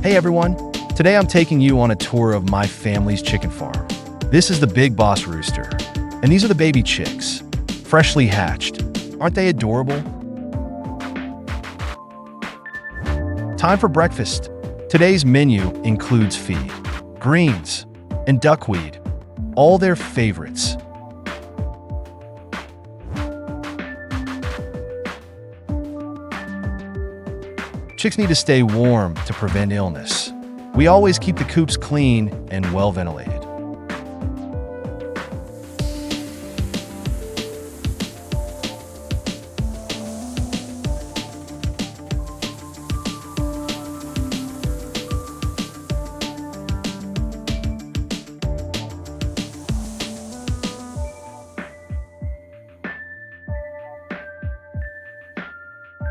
Hey everyone, today I'm taking you on a tour of my family's chicken farm. This is the Big Boss Rooster, and these are the baby chicks, freshly hatched. Aren't they adorable? Time for breakfast. Today's menu includes feed, greens, and duckweed, all their favorites. Chicks need to stay warm to prevent illness. We always keep the coops clean and well ventilated.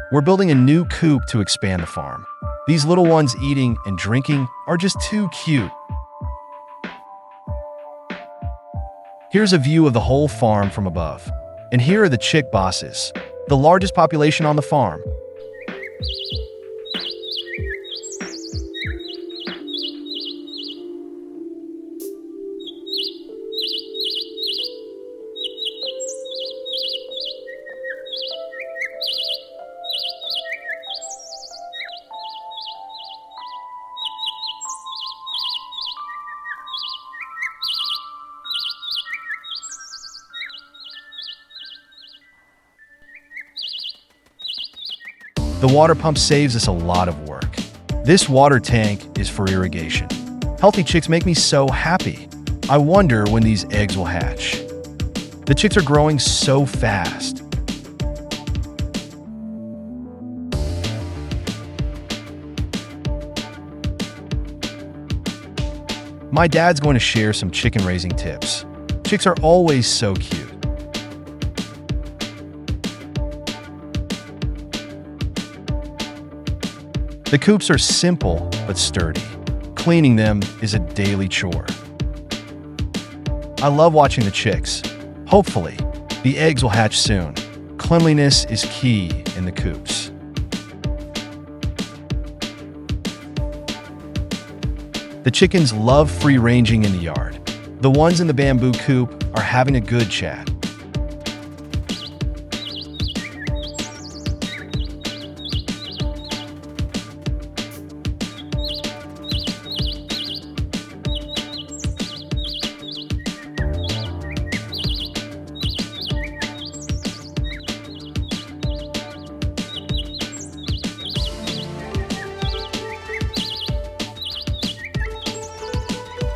We're building a new coop to expand the farm. These little ones eating and drinking are just too cute. Here's a view of the whole farm from above. And here are the chick bosses, the largest population on the farm. The water pump saves us a lot of work. This water tank is for irrigation. Healthy chicks make me so happy. I wonder when these eggs will hatch. The chicks are growing so fast. My dad's going to share some chicken raising tips. Chicks are always so cute. The coops are simple but sturdy. Cleaning them is a daily chore. I love watching the chicks. Hopefully, the eggs will hatch soon. Cleanliness is key in the coops. The chickens love free-ranging in the yard. The ones in the bamboo coop are having a good chat.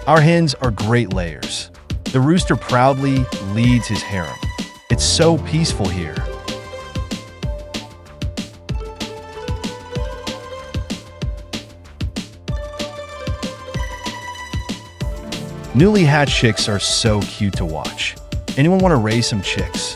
Our hens are great layers. The rooster proudly leads his harem. It's so peaceful here. Newly hatched chicks are so cute to watch. Anyone want to raise some chicks?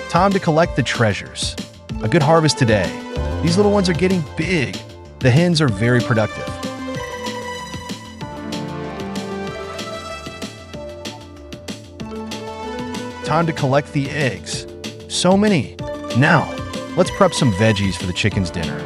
Time to collect the treasures. A good harvest today. These little ones are getting big. The hens are very productive. Time to collect the eggs. So many. Now, let's prep some veggies for the chicken's dinner.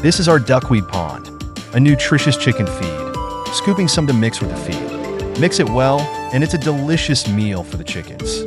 This is our duckweed pond, a nutritious chicken feed. Scooping some to mix with the feed. Mix it well, and it's a delicious meal for the chickens.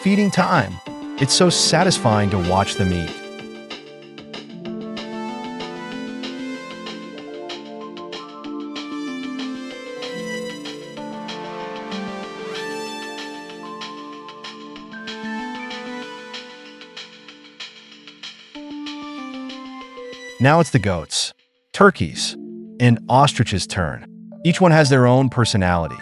Feeding time. It's so satisfying to watch them eat. Now it's the goats, turkeys, and ostriches' turn. Each one has their own personality.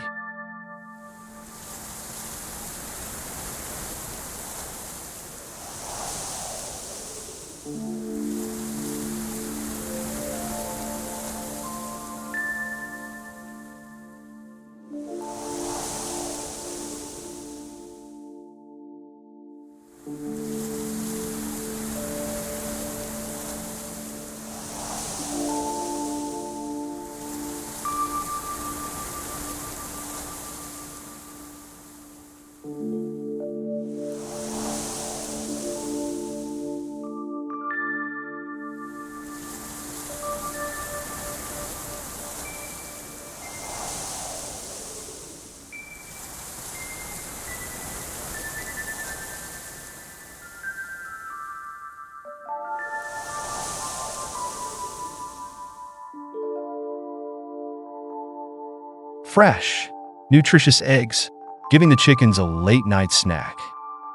Fresh, nutritious eggs, giving the chickens a late-night snack.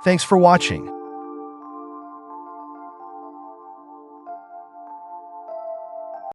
Thanks for watching.